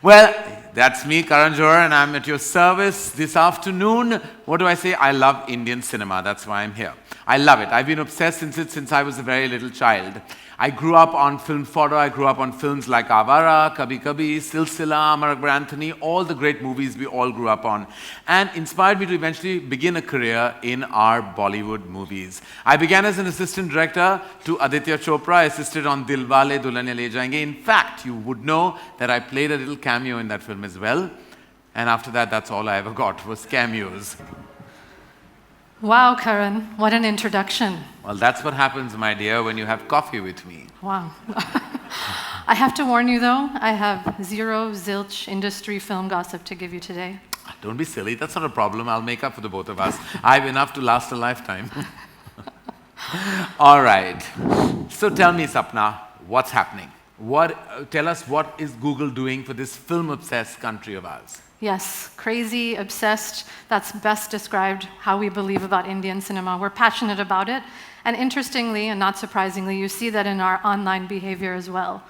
Well, that's me, Karan Johar, and I'm at your service this afternoon. What do I say? I love Indian cinema. That's why I'm here. I love it. I've been obsessed since I was a very little child. I grew up on film fodder. I grew up on films like Avara, Kabhi Kabhi, Silsila, Amar Akbar Anthony, all the great movies we all grew up on, and inspired me to eventually begin a career in our Bollywood movies. I began as an assistant director to Aditya Chopra. I assisted on Dilwale Dulhania Le Jayenge. In fact, you would know that I played a little cameo in that film as well. And after that, that's all I ever got was cameos. Wow, Karan, what an introduction. Well, that's what happens, my dear, when you have coffee with me. Wow. I have to warn you, though, I have zero zilch industry film gossip to give you today. Don't be silly. That's not a problem. I'll make up for the both of us. I have enough to last a lifetime. All right. So tell me, Sapna, what's happening? Tell us what is Google doing for this film-obsessed country of ours? Yes, crazy, obsessed, that's best described how we believe about Indian cinema. We're passionate about it, and interestingly, and not surprisingly, you see that in our online behavior as well.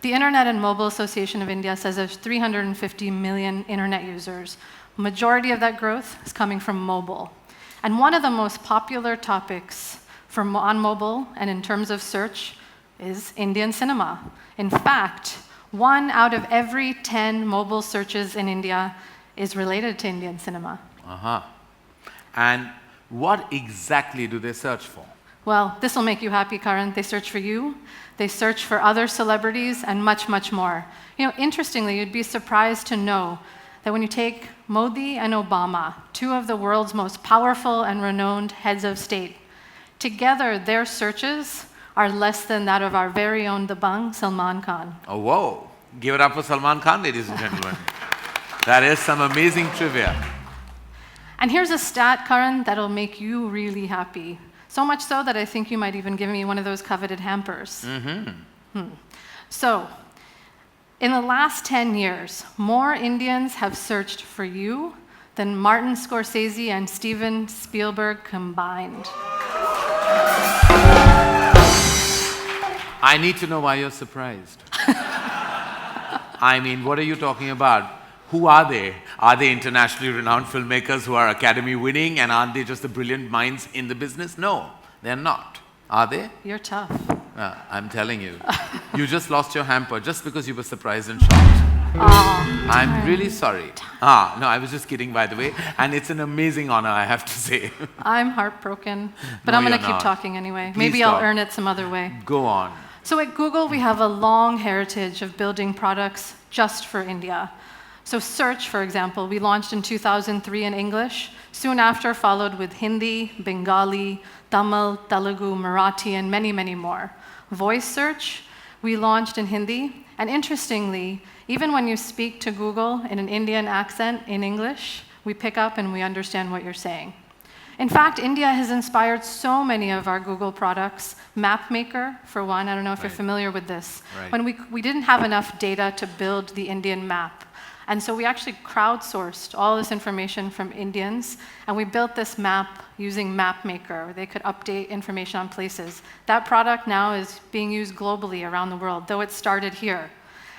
The Internet and Mobile Association of India says there's 350 million internet users. Majority of that growth is coming from mobile. And one of the most popular topics on mobile and in terms of search is Indian cinema. In fact, 1 out of every 10 mobile searches in India is related to Indian cinema. And what exactly do they search for? Well, this will make you happy, Karan. They search for you, they search for other celebrities, and much, much more. You know, interestingly, you'd be surprised to know that when you take Modi and Obama, 2 of the world's most powerful and renowned heads of state, together their searches are less than that of our very own Dabangg, Salman Khan. Oh, whoa. Give it up for Salman Khan, ladies and gentlemen. That is some amazing trivia. And here's a stat, Karan, that'll make you really happy. So much so that I think you might even give me one of those coveted hampers. So, in the last 10 years, more Indians have searched for you than Martin Scorsese and Steven Spielberg combined. I need to know why you're surprised. I mean, what are you talking about? Who are they? Are they internationally renowned filmmakers who are Academy winning, and aren't they just the brilliant minds in the business? No, they're not. Are they? You're tough. I'm telling you. You just lost your hamper just because you were surprised and shocked. I'm really sorry. No, I was just kidding, by the way. And it's an amazing honor, I have to say. I'm heartbroken, but No, I'm going to you're keep not. talking anyway. Please Maybe stop. I'll earn it some other way. Go on. So at Google, we have a long heritage of building products just for India. So Search, for example, we launched in 2003 in English, soon after followed with Hindi, Bengali, Tamil, Telugu, Marathi, and many, many more. Voice Search, we launched in Hindi, and interestingly, even when you speak to Google in an Indian accent in English, we pick up and we understand what you're saying. In fact, India has inspired so many of our Google products. MapMaker, for one, I don't know if you're familiar with this. Right. When we didn't have enough data to build the Indian map. And so we actually crowdsourced all this information from Indians, and we built this map using MapMaker, where they could update information on places. That product now is being used globally around the world, though it started here.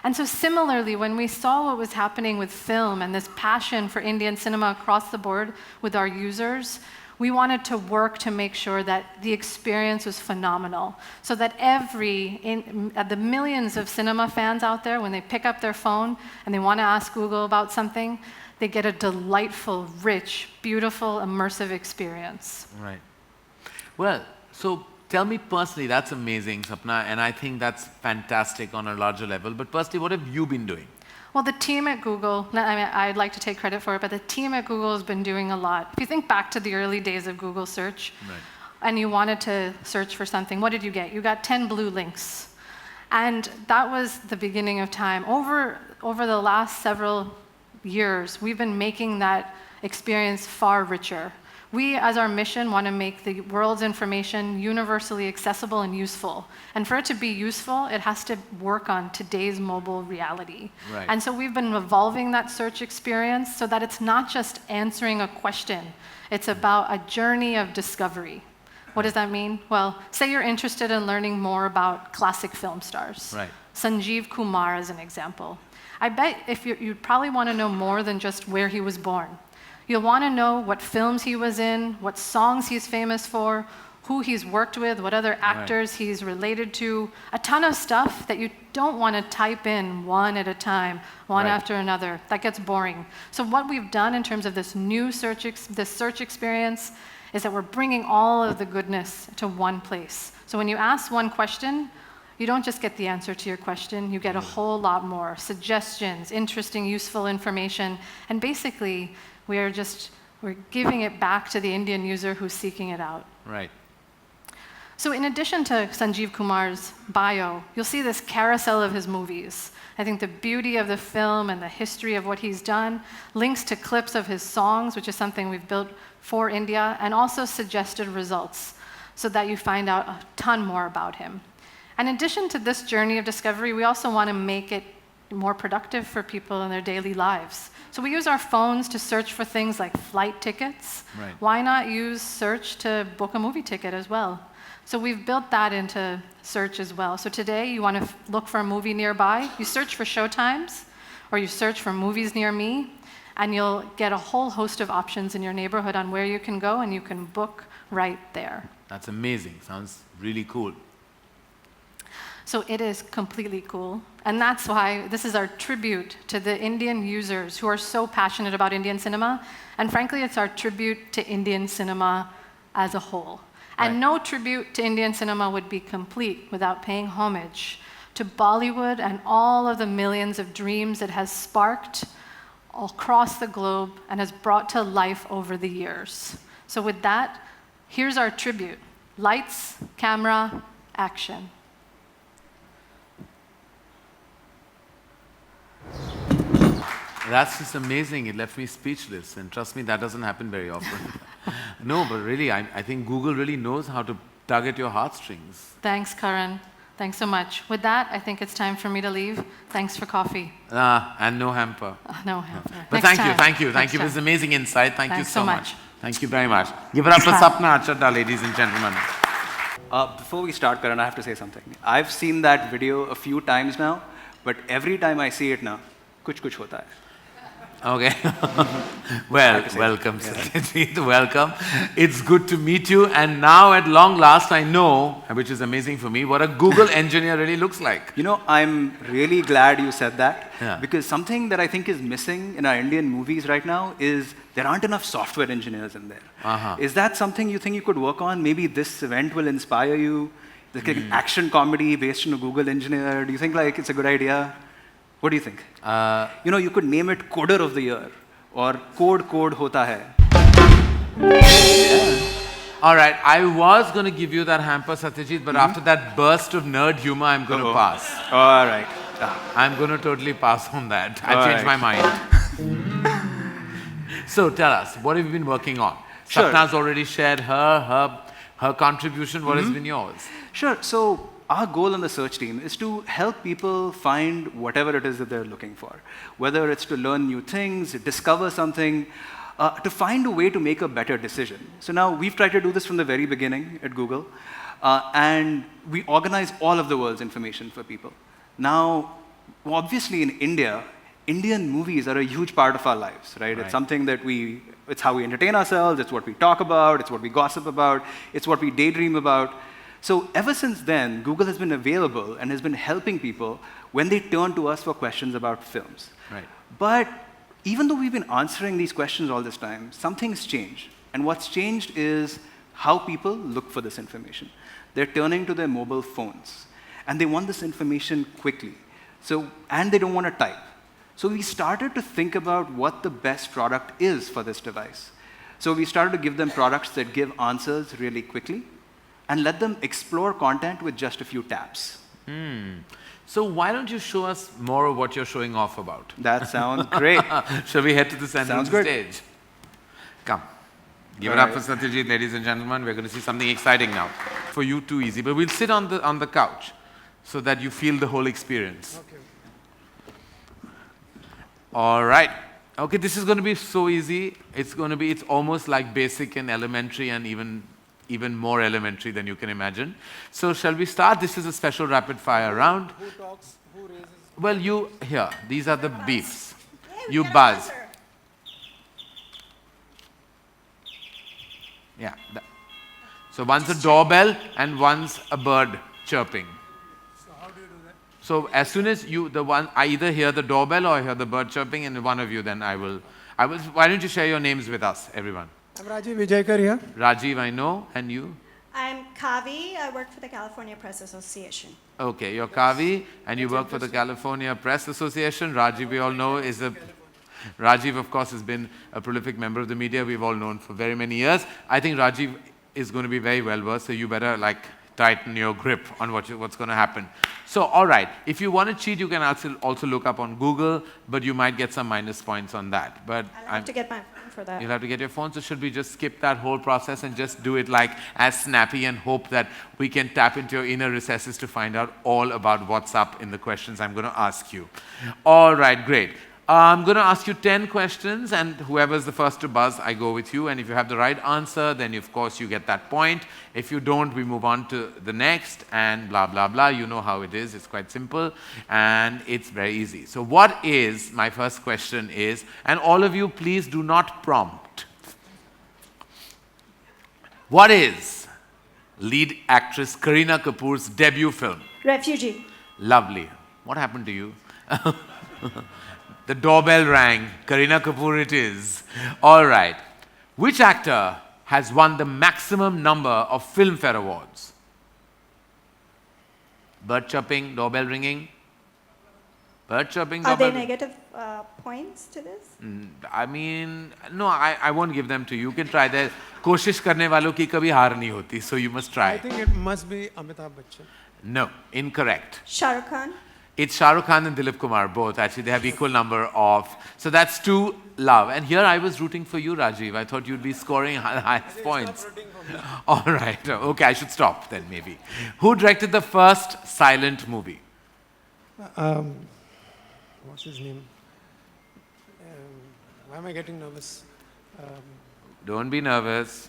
And so similarly, when we saw what was happening with film and this passion for Indian cinema across the board with our users, we wanted to work to make sure that the experience was phenomenal, so that the millions of cinema fans out there, when they pick up their phone and they want to ask Google about something, they get a delightful, rich, beautiful, immersive experience. Right. Well, so tell me personally, that's amazing, Sapna, and I think that's fantastic on a larger level. But personally, what have you been doing? Well, the team at Google, I mean, I'd like to take credit for it, but the team at Google has been doing a lot. If you think back to the early days of Google search, and you wanted to search for something, what did you get? You got 10 blue links. And that was the beginning of time. Over the last several years, we've been making that experience far richer. We, as our mission, want to make the world's information universally accessible and useful. And for it to be useful, it has to work on today's mobile reality. Right. And so we've been evolving that search experience so that it's not just answering a question. It's about a journey of discovery. What does that mean? Well, say you're interested in learning more about classic film stars. Right. Sanjeev Kumar as an example. I bet if you'd probably want to know more than just where he was born. You'll want to know what films he was in, what songs he's famous for, who he's worked with, what other actors he's related to, a ton of stuff that you don't want to type in one at a time, one after another. That gets boring. So what we've done in terms of this new search experience is that we're bringing all of the goodness to one place. So when you ask one question, you don't just get the answer to your question, you get a whole lot more suggestions, interesting, useful information, and basically we're giving it back to the Indian user who's seeking it out. Right. So in addition to Sanjeev Kumar's bio, you'll see this carousel of his movies. I think the beauty of the film and the history of what he's done links to clips of his songs, which is something we've built for India, and also suggested results so that you find out a ton more about him. In addition to this journey of discovery, we also want to make it more productive for people in their daily lives. So we use our phones to search for things like flight tickets. Right. Why not use search to book a movie ticket as well? So we've built that into search as well. So today, you want to look for a movie nearby, you search for showtimes, or you search for movies near me, and you'll get a whole host of options in your neighborhood on where you can go, and you can book right there. That's amazing. Sounds really cool. So it is completely cool. And that's why this is our tribute to the Indian users who are so passionate about Indian cinema. And frankly, it's our tribute to Indian cinema as a whole. And no tribute to Indian cinema would be complete without paying homage to Bollywood and all of the millions of dreams it has sparked across the globe and has brought to life over the years. So with that, here's our tribute. Lights, camera, action. That's just amazing. It left me speechless. And trust me, that doesn't happen very often. No, but really, I think Google really knows how to tug at your heartstrings. Thanks, Karan. Thanks so much. With that, I think it's time for me to leave. Thanks for coffee. And no hamper. No hamper. But thank you for this amazing insight. Thank you so much. Thank you very much. Give it up for Sapna Achadda, ladies and gentlemen. Before we start, Karan, I have to say something. I've seen that video a few times now, but every time I see it now, kuch hota hai. Okay. Well, welcome, Satyajit. Welcome. It's good to meet you. And now, at long last, I know, which is amazing for me, what a Google engineer really looks like. You know, I'm really glad you said that, because something that I think is missing in our Indian movies right now is there aren't enough software engineers in there. Is that something you think you could work on? Maybe this event will inspire you? Like an action comedy based on a Google engineer. Do you think it's a good idea? What do you think? You could name it Coder of the Year or Code Hota Hai. All right, I was going to give you that hamper, Satyajit, but after that burst of nerd humor, I'm going to pass. All right. I'm going to totally pass on that. I changed my mind. So tell us, what have you been working on? Sure. Sapna's already shared her contribution. What has been yours? Sure. So our goal on the search team is to help people find whatever it is that they're looking for, whether it's to learn new things, discover something, to find a way to make a better decision. So now we've tried to do this from the very beginning at Google, and we organize all of the world's information for people. Now, obviously in India, Indian movies are a huge part of our lives, right? It's something that it's how we entertain ourselves, it's what we talk about, it's what we gossip about, it's what we daydream about. So ever since then, Google has been available and has been helping people when they turn to us for questions about films. Right. But even though we've been answering these questions all this time, something's changed. And what's changed is how people look for this information. They're turning to their mobile phones. And they want this information quickly. And they don't want to type. So we started to think about what the best product is for this device. So we started to give them products that give answers really quickly and let them explore content with just a few taps. So why don't you show us more of what you're showing off about? That sounds great. Shall we head to the center of the stage? Come. Give it up for Satyajit, ladies and gentlemen. We're going to see something exciting now. For you, too easy. But we'll sit on the couch so that you feel the whole experience. Okay. All right. Okay, this is going to be so easy. It's almost like basic and elementary and even more elementary than you can imagine. So shall we start? This is a special rapid fire round. Who talks? Who raises? Well, here, these are the beeps. we You got an buzz. answer. Yeah. So one's a doorbell and one's a bird chirping. So how do you do that? So as soon as I either hear the doorbell or I hear the bird chirping, and one of you, then I will. Why don't you share your names with us, everyone? I'm Rajiv Vijayakar here. Rajiv, I know, and you? I'm Kavi. I work for the California Press Association. Okay, you're Kavi, and you work for the California Press Association. Rajiv, we all know, Rajiv, of course, has been a prolific member of the media we've all known for very many years. I think Rajiv is going to be very well versed, so you better tighten your grip on what's going to happen. So, all right, if you want to cheat, you can also look up on Google, but you might get some minus points on that. But I'll have to get my phone for that. you'll have to get your phone, so should we just skip that whole process and just do it as snappy and hope that we can tap into your inner recesses to find out all about what's up in the questions I'm going to ask you. All right, great. I'm going to ask you 10 questions, and whoever's the first to buzz, I go with you. And if you have the right answer, then of course you get that point. If you don't, we move on to the next, and blah, blah, blah. You know how it is. It's quite simple, and it's very easy. So my first question is, and all of you, please do not prompt. What is lead actress Kareena Kapoor's debut film? Refugee. Lovely. What happened to you? The doorbell rang. Kareena Kapoor it is. All right. Which actor has won the maximum number of Filmfare Awards? Bird chirping, doorbell ringing. Bird chirping, Are doorbell there negative points to this? I mean, no, I won't give them to you. You can try that. कोशिश करने वालों की कभी हार नहीं होती. So you must I try. think it must be Amitabh Bachchan. No, incorrect. Shah Rukh Khan. It's Shah Rukh Khan and Dilip Kumar, both. Actually, they have equal number of. So that's 2 love. And here I was rooting for you, Rajiv. I thought you'd be scoring highest points. All right. Okay, I should stop then, maybe. Who directed the first silent movie? What's his name? Why am I getting nervous? Don't be nervous.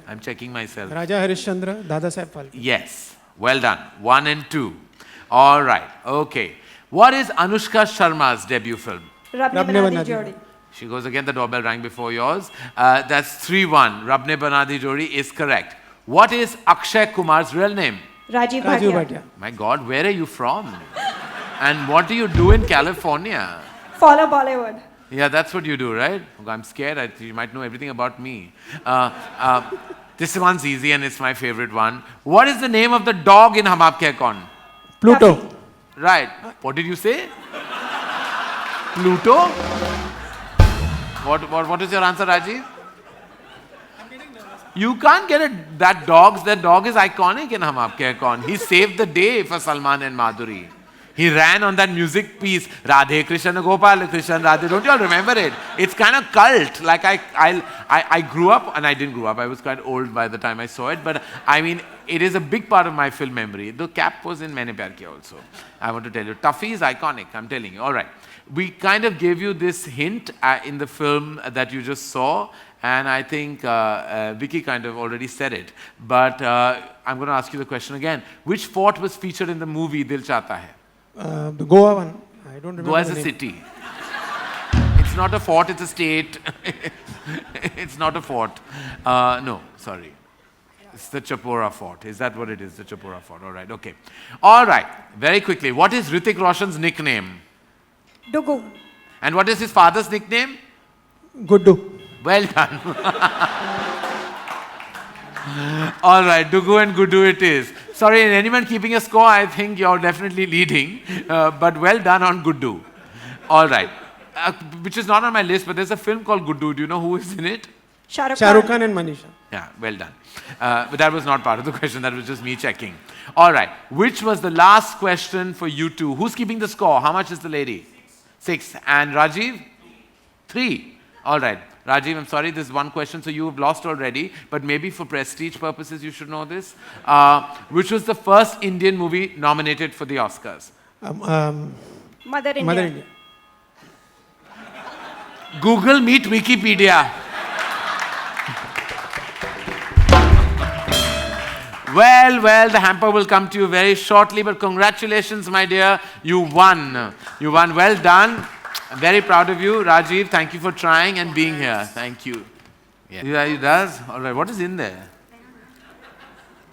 I'm checking myself. Raja Harishchandra, Dada Saheb Phalke. Yes. Well done. 1 and 2. All right. Okay. What is Anushka Sharma's debut film? Rabne Rabne Bana Di Bana Di Jodi. She goes again, the doorbell rang before yours. That's 3-1. Rabne Bana Di Jodi is correct. What is Akshay Kumar's real name? Rajiv Raju Bhatia. Bhatia. My God, where are you from? And what do you do in California? Follow Bollywood. Yeah, that's what you do, right? I'm scared. You might know everything about me. This one's easy and it's my favorite one. What is the name of the dog in Hum Aapke Hain Kaun? Pluto. Right. What did you say? Pluto? What is your answer, Rajiv? You can't get it. That dog is iconic in Hum Aapke Hain Kaun. He saved the day for Salman and Madhuri. He ran on that music piece, Radhe Krishna Gopal Krishna Radhe. Don't you all remember it? It's kind of cult. Like I grew up, and I didn't grow up. I was quite old by the time I saw it. But I mean, it is a big part of my film memory. The cap was in Maine Pyar Kiya also. I want to tell you. Tuffy is iconic, I'm telling you. All right. We kind of gave you this hint in the film that you just saw. And I think Vicky kind of already said it. But I'm going to ask you the question again. Which fort was featured in the movie Dil Chahta Hai? The Goa one. I don't remember. Goa is the a name. city. It's not a fort, it's a state. It's not a fort. No, sorry. It's the Chapora Fort. Is that what it is? The Chapora Fort. All right, okay. All right, very quickly. What is Hrithik Roshan's nickname? Dugu. And what is his father's nickname? Guddu. Well done. All right, Dugu and Gudu it is. Sorry, anyone keeping a score? I think you're definitely leading. But well done on Gudu. All right. Which is not on my list, but there's a film called Gudu. Do you know who is in it? Shah Rukh Shah Rukh Khan. Khan and Manisha. Yeah, well done. But that was not part of the question. That was just me checking. All right. Which was the last question for you two? Who's keeping the score? How much is the lady? 6. And Rajiv? 3. All right. Rajiv, I'm sorry, this is one question, so you've lost already, but maybe for prestige purposes you should know this. Which was the first Indian movie nominated for the Oscars? Mother India. Mother India. Google meet Wikipedia. Well, the hamper will come to you very shortly, but congratulations, my dear. You won. You won. Well done. I'm very proud of you. Rajiv, thank you for trying and being here. Thank you. Yeah, he does? All right. What is in there?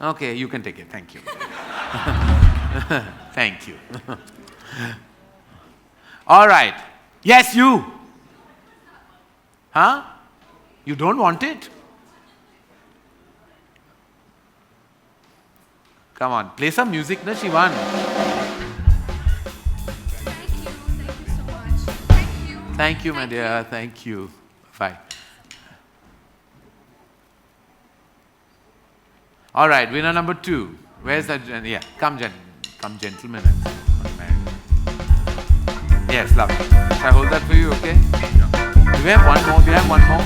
Okay, you can take it. Thank you. Thank you. All right. Yes, you. Huh? You don't want it? Come on, play some music, na, she won. Thank you so much. Thank you. Thank you, my dear. Thank you. Bye. All right, winner number 2. Where's that? Yeah, come gentlemen. Yes, lovely. Shall I hold that for you, okay? Do we have one more? Do you have one more?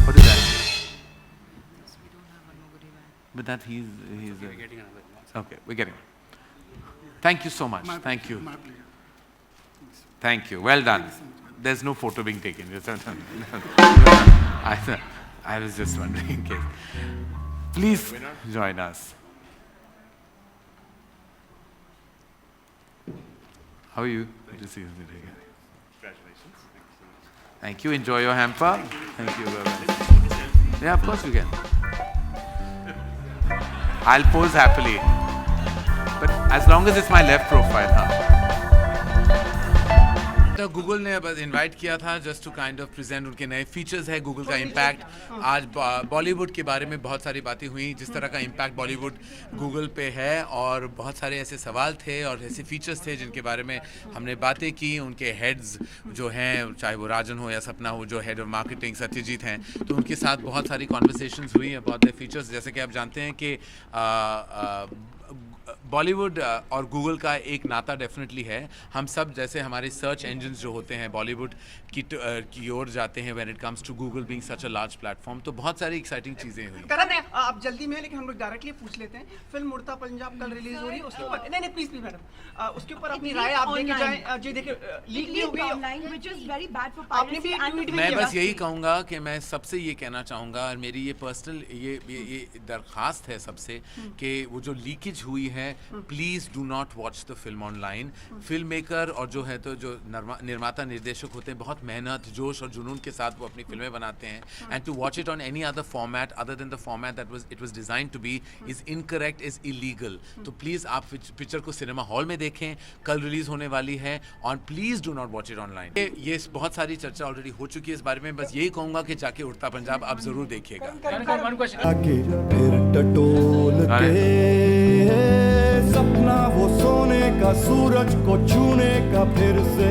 What is that? But that he's we're getting another one. Okay, we're getting one. Thank you so much. Thank you. Thank you. Well done. There's no photo being taken. I was just wondering in case. Please join us. How are you? Good to see you. Congratulations. Thank you. Enjoy your hamper. Thank you. Yeah, of course you can. I'll pose happily. But as long as it's my left profile, huh? तो Google ने बस invite किया था just to kind of present उनके नए features है Google का impact आज बॉलीवुड के बारे में बहुत सारी बातें हुई जिस तरह का इम्पैक्ट बॉलीवुड गूगल पे है और बहुत सारे ऐसे सवाल थे और ऐसे फीचर्स थे जिनके बारे में हमने बातें की उनके हेड्स जो हैं चाहे वो राजन हो या सपना हो जो हेड ऑफ मार्केटिंग सत्यजीत हैं तो उनके साथ बहुत सारी कॉन्वर्सेशंस हुई हैं बहुत सारे फीचर्स जैसे कि आप जानते हैं कि बॉलीवुड और गूगल का एक नाता डेफिनेटली है हम सब जैसे हमारे सर्च इंजन्स जो होते हैं बॉलीवुड की ओर जाते हैं when it comes to Google being such a large platform तो बहुत सारी एक्साइटिंग चीज़ें हुई करण आप जल्दी में है लेकिन हम लोग डायरेक्टली पूछ लेते हैं फिल्म उड़ता पंजाब कल रिलीज हो रही है उसके ऊपर नहीं प्लीज मैडम उसके ऊपर अपनी राय आप देके जाएं जी देखिए लीक भी हो गई online which is very bad for आपने भी ट्वीट मैं बस यही कहूँगा कि मैं सबसे ये कहना चाहूँगा और मेरी ये पर्सनल ये दरख्वास्त है सबसे कि वो जो लीकेज हुई है please do not watch the film online film maker और जो है तो जो निर्माता निर्देशक होते हैं बहुत मेहनत जोश और जुनून के साथ वो अपनी फिल्में बनाते हैं and to watch it on any other format other than the format that it was design to be is incorrect is illegal तो प्लीज़ आप पिक्चर को सिनेमा हॉल में देखें कल रिलीज होने वाली है और please do not watch it online ये बहुत सारी चर्चा ऑलरेडी हो चुकी है इस बारे में बस यही कहूँगा कि जाके उड़ता पंजाब आप जरूर देखिएगा सपना वो सोने का सूरज को छूने का फिर से